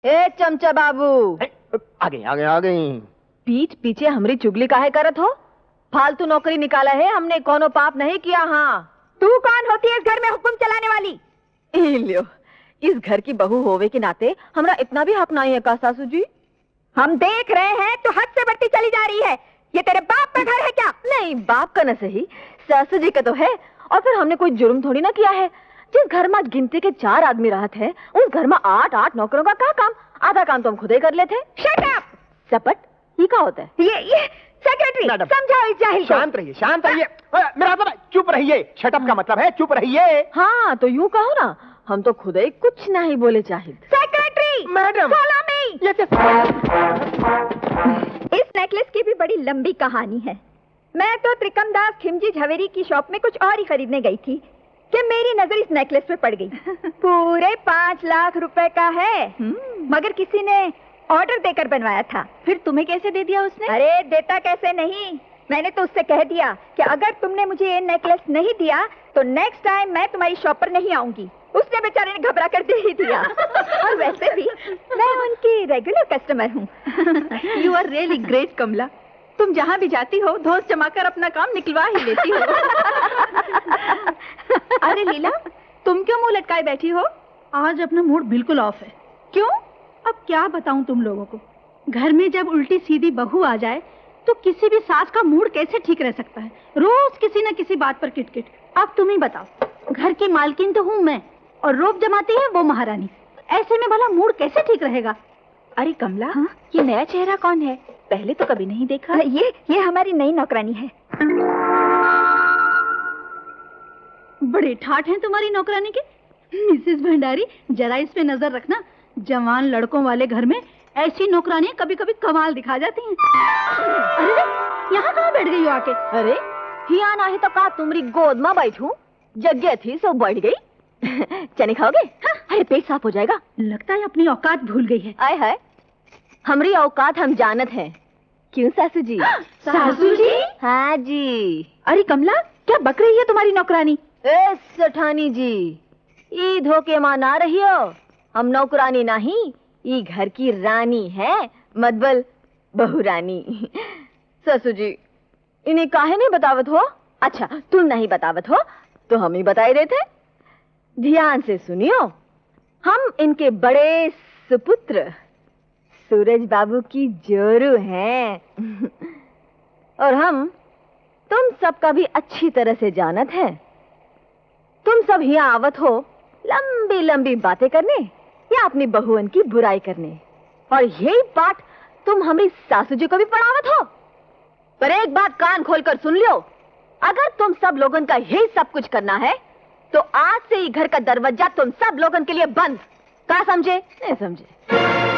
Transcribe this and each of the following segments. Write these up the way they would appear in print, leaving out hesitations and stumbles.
ए चमचा बाबू, आ गई। पीठ पीछे हमरी चुगली काहे करत हो? फालतू नौकरी निकाला है हमने, कोनो पाप नहीं किया। हाँ, तू कौन होती है इस घर में हुक्म चलाने वाली? लो, इस घर की बहू होवे के नाते हमरा इतना भी हक नहीं है का सासू जी? हम देख रहे हैं तो हद से बढ़ती चली जा रही है। ये तेरे बाप का घर है क्या? नहीं, बाप का न सही, सासू जी का तो है। और फिर हमने कोई जुर्म थोड़ी ना किया है। जिस घर में गिनती के 4 आदमी रहत है, उस घर में 8 नौकरों का क्या काम? आधा काम तो हम खुद ही कर लेते। Shut up! सपट, ये क्या होता है? ये सेक्रेटरी समझाओ इस जाहिल को। शांत रहिए। मेरा मतलब चुप रहिए। शटअप का मतलब है चुप रहिए। हाँ, तो यूं कहो ना, हम तो खुद ही कुछ नहीं बोले चाहिए। Secretary madam, follow me. इस नेकलेस की भी बड़ी लंबी कहानी है। मैं तो त्रिकमदास खिमजी झवेरी की शॉप में कुछ और ही खरीदने गई थी कि मेरी नजर इस नेकलेस पे पड़ गई। पूरे 5 लाख रुपए का है, मगर किसी ने ऑर्डर देकर बनवाया था। फिर तुम्हें कैसे दे दिया उसने? अरे देता कैसे नहीं, मैंने तो उससे कह दिया कि अगर तुमने मुझे ये नेकलेस नहीं दिया तो नेक्स्ट टाइम मैं तुम्हारी शॉप पर नहीं आऊंगी। उसने बेचारे ने घबरा कर दे ही दिया। और वैसे भी मैं उनकी रेगुलर कस्टमर हूँ। यू आर रियली ग्रेट कमला। तुम जहाँ भी जाती हो धोस जमाकर अपना काम निकलवा ही लेती हो। अरे लीला, तुम क्यों मुंह लटकाए बैठी हो? आज अपना मूड बिल्कुल ऑफ है। क्यों? अब क्या बताऊं तुम लोगों को। घर में जब उल्टी सीधी बहू आ जाए तो किसी भी सास का मूड कैसे ठीक रह सकता है? रोज किसी न किसी बात पर किटकिट। अब तुम ही बताओ, घर की मालकिन तो हूँ मैं और रोब जमाती है वो महारानी। ऐसे में भला मूड कैसे ठीक रहेगा? अरे कमला, हाँ? ये नया चेहरा कौन है? पहले तो कभी नहीं देखा। ये हमारी नई नौकरानी है। बड़े ठाठ हैं तुम्हारी नौकरानी के। मिसेस भंडारी, जरा इस पे नजर रखना। जवान लड़कों वाले घर में ऐसी नौकरानियां कभी कभी कमाल दिखा जाती हैं। अरे यहाँ कहाँ बैठ गई हो आके? अरे हिया ना है तो का तुम्हारी गोद में बैठूं? जगह थी सो बैठ गई। चने खाओगे? हाँ? अरे पेट साफ हो जाएगा। लगता है अपनी औकात भूल गई है। आय हाय, हमारी औकात हम जानत हैं। क्यों सासू जी? सासू जी? हाँ जी। अरे कमला, क्या बक रही है तुम्हारी नौकरानी? ए सेठानी जी, ई धोखे मां ना रही हो। हम नौकरानी नहीं, ई घर की रानी है, मतबल बहू रानी। ससु जी, इन्हें काहे नहीं बतावत हो? अच्छा, तुम नहीं बतावत हो तो हम ही बताए देते। ध्यान से सुनियो, हम इनके बड़े सुपुत्र सूरज बाबू की जोरू हैं। और हम तुम सबका भी अच्छी तरह से जानत हैं। तुम सब यहाँ आवत हो लंबी लंबी बातें करने या अपनी बहुअन की बुराई करने, और यही बात तुम हमारी सासू जी को भी पढ़ावत हो। पर एक बात कान खोलकर सुन लियो, अगर तुम सब लोगन का यही सब कुछ करना है तो आज से ही घर का दरवाजा तुम सब लोगन के लिए बंद। क्या समझे? नहीं समझे?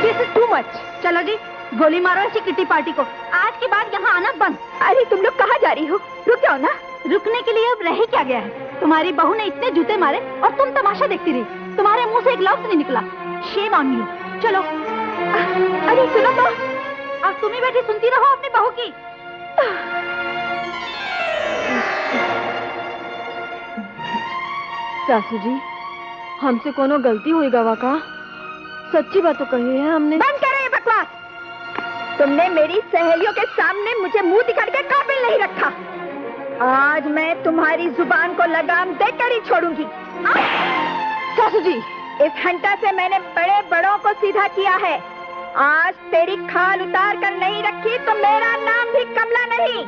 This is too much. चलो जी, गोली मारो ऐसी किटी पार्टी को। आज के बाद यहाँ आना बंद। अरे तुम लोग कहाँ जा रही हो? रुक जाओ ना। रुकने के लिए अब रह ही क्या गया है? तुम्हारी बहू ने इतने जूते मारे और तुम तमाशा देखती रही। तुम्हारे मुंह से एक लफ्ज नहीं निकला। Shame on you. चलो। अरे सुनो तो, अब तुम ही बैठी सुनती रहो अपनी बहू की। सासू जी, हमसे कोनो गलती हुई गवा का? सच्ची बात तो कही है हमने। बंद करो ये बकवास। तुमने मेरी सहेलियों के सामने मुझे मुंह दिखाने के काबिल नहीं रखा। आज मैं तुम्हारी जुबान को लगाम देकर ही छोड़ूंगी। सासू जी, इस घंटा से मैंने बड़े बड़ों को सीधा किया है। आज तेरी खाल उतार कर नहीं रखी तो मेरा नाम भी कमला नहीं।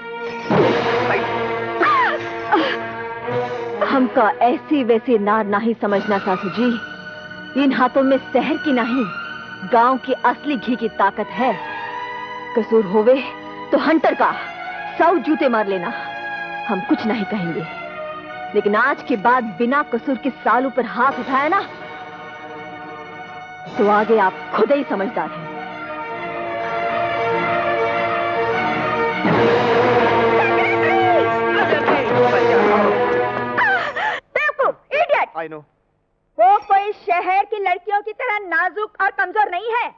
हमका ऐसी वैसी नार नहीं समझना सासू जी। इन हाथों में शहर की नहीं, गांव की असली घी की ताकत है। कसूर होवे तो हंटर का 100 जूते मार लेना, हम कुछ नहीं कहेंगे। लेकिन आज के बाद बिना कसूर के सालू पर हाथ उठाया ना तो आगे आप खुद ही समझदार हैं। I know. वो कोई शहर की लड़कियों की तरह नाजुक और कमजोर नहीं है।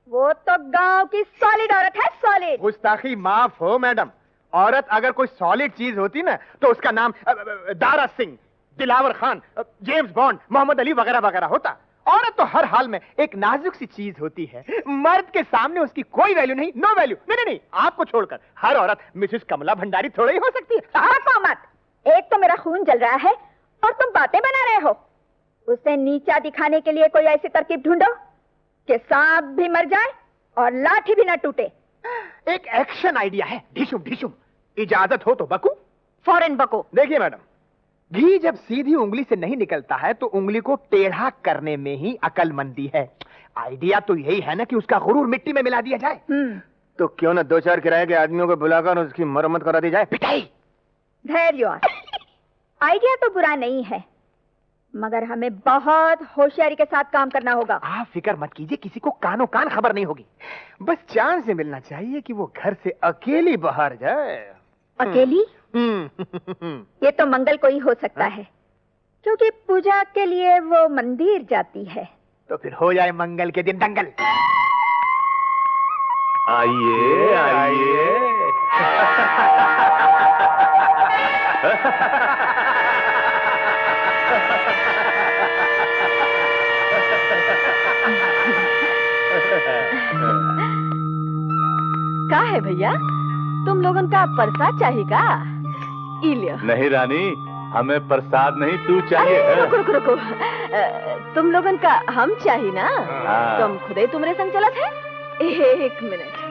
वो तो गांव की सॉलिड औरत है, सॉलिड। गुस्ताखी माफ हो मैडम। औरत अगर कोई सॉलिड चीज होती ना तो उसका नाम दारा सिंह, दिलावर खान, जेम्स बॉन्ड, मोहम्मद अली वगैरह वगैरह होता। औरत तो हर हाल में एक नाजुक सी चीज होती है। मर्द के सामने उसकी कोई वैल्यू नहीं, नो वैल्यू। नहीं नहीं नहीं, आपको छोड़कर हर औरत मिसेस कमला भंडारी थोड़ी ही हो सकती है। हंसो मत। एक तो मेरा खून जल रहा है और तुम बातें बना रहे हो। उसे नीचा दिखाने के लिए कोई ऐसी तरकीब ढूंढो कि सांप भी मर जाए और लाठी भी न टूटे। एक एक्शन आइडिया है। ढिशुम ढिशुम, इजाजत हो तो बकू। फौरन बको। देखिए मैडम, घी जब सीधी उंगली से नहीं निकलता है तो उंगली को टेढ़ा करने में ही अकलमंदी है। आइडिया तो यही है ना कि उसका गुरूर मिट्टी में मिला दिया जाए। तो क्यों ना 2-4 किराए के आदमियों को बुलाकर उसकी मरम्मत करा दी जाए। पिटाई। धैर्य। आइडिया तो बुरा नहीं है, मगर हमें बहुत होशियारी के साथ काम करना होगा। आप फिक्र मत कीजिए, किसी को कानो कान खबर नहीं होगी। बस चांस से मिलना चाहिए कि वो घर से अकेली बाहर जाए। अकेली? ये तो मंगल को ही हो सकता है, क्योंकि पूजा के लिए वो मंदिर जाती है। तो फिर हो जाए मंगल के दिन दंगल। आइए आइए। का है भैया, तुम लोगन का प्रसाद चाहिए का? ई लियो। नहीं रानी, हमें प्रसाद नहीं, तू चाहिए। अरे, रुको रुको रुको। तुम लोगन का हम चाहिए ना? हाँ। तुम खुदे तुम्हारे संग चलत है। एक मिनट।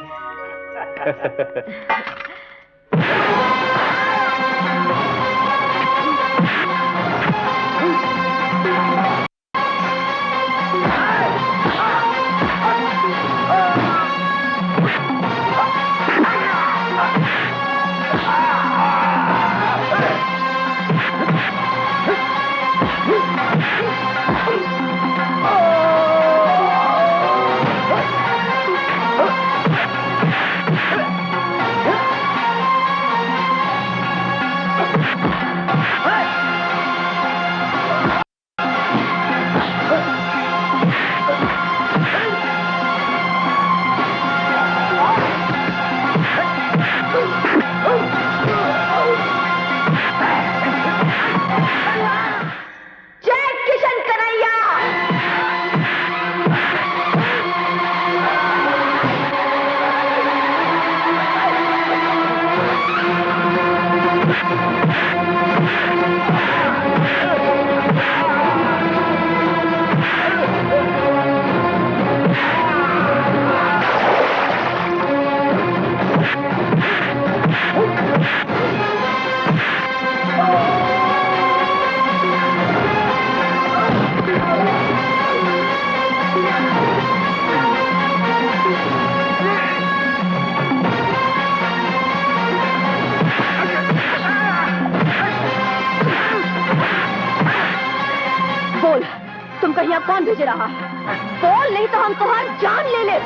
यहाँ कौन भेज रहा है? बोल, नहीं तो हम तुम्हारी जान ले ले।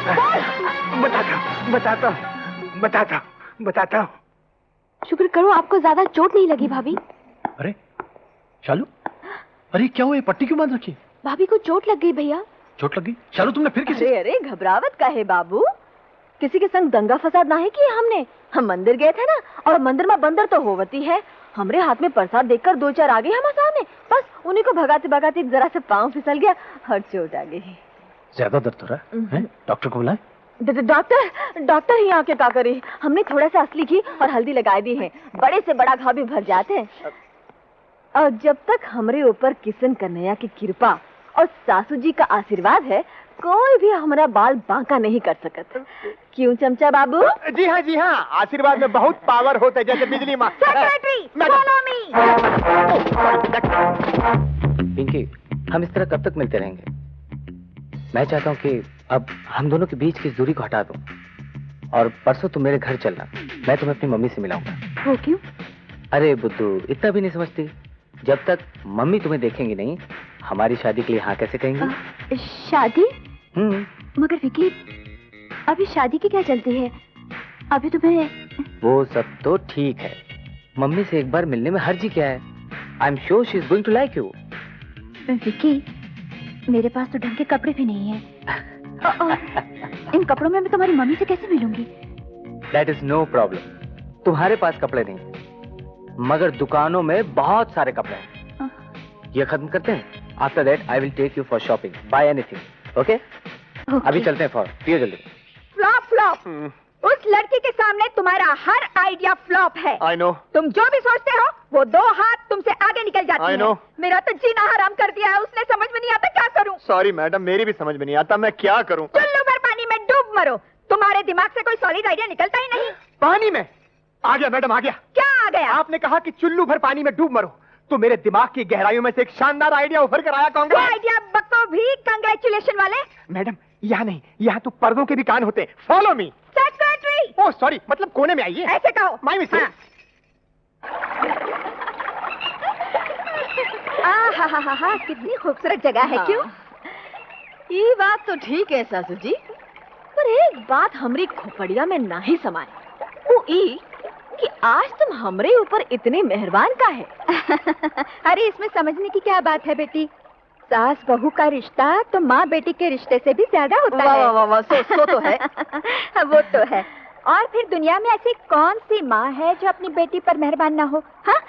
बोल। बताता हूँ। शुक्र करो आपको ज्यादा चोट नहीं लगी भाभी। अरे शालू, अरे क्या हुआ, ये पट्टी क्यों बांध रखी? भाभी को चोट लग गई भैया। चोट लग गई? शालू तुमने फिर किसी? अरे घबरावत का है बाबू, किसी के संग दंगा फसाद ना है किया हमने। हम मंदिर गए थे ना, और मंदिर में बंदर तो होवती है। हमरे हाथ में प्रसाद देखकर 2-4 आ गए हमारे सामने, बस उन्हीं को भगाते भगाते जरा से पाँव फिसल गया और चोट आ गई। ज्यादा दर्द हो रहा है? डॉक्टर को बुलाए? डॉक्टर ही आके क्या करे? हमने थोड़ा सा असली घी और हल्दी लगाई दी है, बड़े से बड़ा घाव भी भर जाते हैं। और जब तक हमरे ऊपर किशन कन्हैया की कृपा और सासू जी का आशीर्वाद है, कोई भी हमारा बाल बांका नहीं कर सकता। क्यों चमचा बाबू? जी हाँ, आशीर्वाद में बहुत पावर होता है, जैसे बिजली माँ। Secretary, follow me। पिंकी, हम इस तरह कब तक मिलते रहेंगे? मैं चाहता हूँ कि अब हम दोनों के बीच की दूरी को हटा दूं, और परसों तुम मेरे घर चलना, मैं तुम्हें अपनी मम्मी से मिलाऊंगा। वो क्यों? अरे बुद्धू, इतना भी नहीं समझती? जब तक मम्मी तुम्हें देखेंगी नहीं, हमारी शादी के लिए हाँ कैसे कहेंगी? शादी? मगर विकी, अभी शादी की क्या चलती है? अभी तुम्हें... वो सब तो ठीक है, मम्मी से एक बार मिलने में हर्जी क्या है? I am sure she is going to like you. Vicky, मेरे पास तो ढंग के कपड़े भी नहीं हैं। इन कपड़ों में मैं तुम्हारी मम्मी से कैसे मिलूंगी? That is no problem. तुम्हारे पास कपड़े नहीं, मगर दुकानों में बहुत सारे कपड़े हैं। ये खत्म करते हैं, after that I will take you for shopping, buy anything, okay? अभी चलते हैं फॉर, पियो जल्दी। Flop flop. उस लड़की के सामने तुम्हारा हर आइडिया फ्लॉप है। I know. तुम जो भी सोचते हो वो 2 हाथ तुमसे आगे निकल जाती I है। know. मेरा तो जीना हराम कर दिया है उसने, समझ में नहीं आता क्या करूं। सॉरी मैडम, मेरी भी समझ में नहीं आता, मैं क्या करूं? चुल्लू भर पानी में डूब मरो, तुम्हारे दिमाग से कोई सॉलिड आइडिया निकलता ही नहीं। पानी में? आ गया मैडम, आ गया। क्या आ गया? आपने कहा कि चुल्लू भर पानी में डूब मरो, तो मेरे दिमाग की गहराइयों में से एक शानदार आइडिया उभर कर आया। वो कांग्रेस आइडिया बको भी कंग्रेचुलेशन वाले। मैडम, यहाँ नहीं, यहाँ तो पर्दों के भी कान होते हैं। Follow me. Secretary. Oh sorry, मतलब कोने में आइए। ऐसे कहो। My mistake. हाँ, कितनी खूबसूरत जगह है। हाँ। क्यों? ये बात तो ठीक है सासू जी, पर एक बात हमरी खोपड़िया में नहीं समाए, वो ई कि आज तुम हमरे ऊपर इतने मेहरबान का है। अरे इसमें समझने की क्या बात है बेटी, सास बहू का रिश्ता तो माँ बेटी के रिश्ते से भी ज्यादा होता वाह है। वाह वाह, सो तो है। वो तो है। और फिर दुनिया में ऐसी कौन सी माँ है जो अपनी बेटी पर मेहरबान ना हो? हाँ?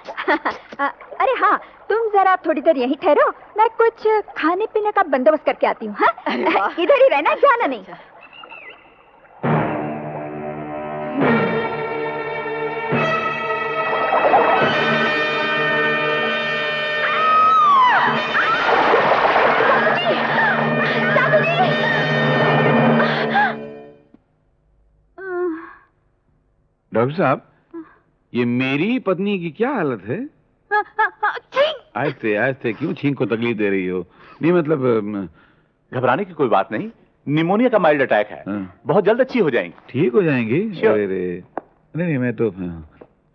अरे हाँ, तुम जरा थोड़ी देर यहीं ठहरो, मैं कुछ खाने पीने का बंदोबस्त करके आती हूँ। हाँ? इधर ही रहना, जाना नहीं। डॉक्टर साहब, ये मेरी पत्नी की क्या हालत है? आहिस्ते क्यों छींक को तकलीफ दे रही हो? नहीं मतलब घबराने की कोई बात नहीं, निमोनिया का माइल्ड अटैक है। बहुत जल्द अच्छी हो जाएंगी। ठीक हो जाएंगी? Sure. अरे नहीं, मैं तो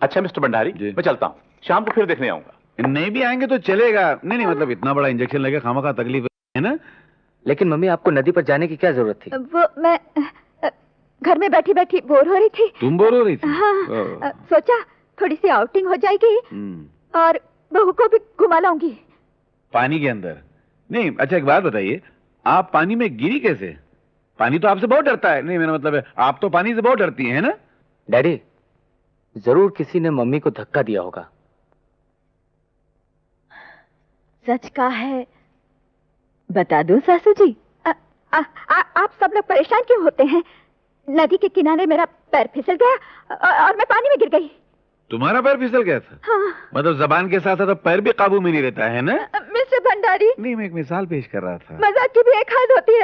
अच्छा मिस्टर भंडारी, मैं चलता हूँ, शाम को फिर देखने आऊंगा। नहीं भी आएंगे तो चलेगा। नहीं मतलब इतना बड़ा इंजेक्शन लगे खामखा तकलीफ है ना। लेकिन मम्मी, आपको नदी पर जाने की क्या जरूरत थी? वो मैं घर में बैठी बैठी बोर हो रही थी। तुम बोर हो रही थी? हाँ, सोचा थोड़ी सी आउटिंग हो जाएगी और बहू को भी घुमा लाऊंगी। पानी के अंदर? नहीं, अच्छा एक बात बताइए, आप पानी में गिरी कैसे? पानी तो आपसे बहुत डरता है। नहीं मेरा मतलब है, आप तो पानी से बहुत डरती हैं ना? डैडी, जरूर किसी ने मम्मी को धक्का दिया होगा। सच का है, बता दूं सासू जी? आप सब लोग परेशान क्यों होते हैं? नदी के किनारे मेरा पैर फिसल गया और मैं पानी में गिर गई। तुम्हारा पैर फिसल गया था? हाँ। मतलब जबान के साथ साथ पैर भी काबू में नहीं रहता है ना? मिस्टर भंडारी, नहीं, मैं एक मिसाल पेश कर रहा था। मजाक की भी एक हद होती है।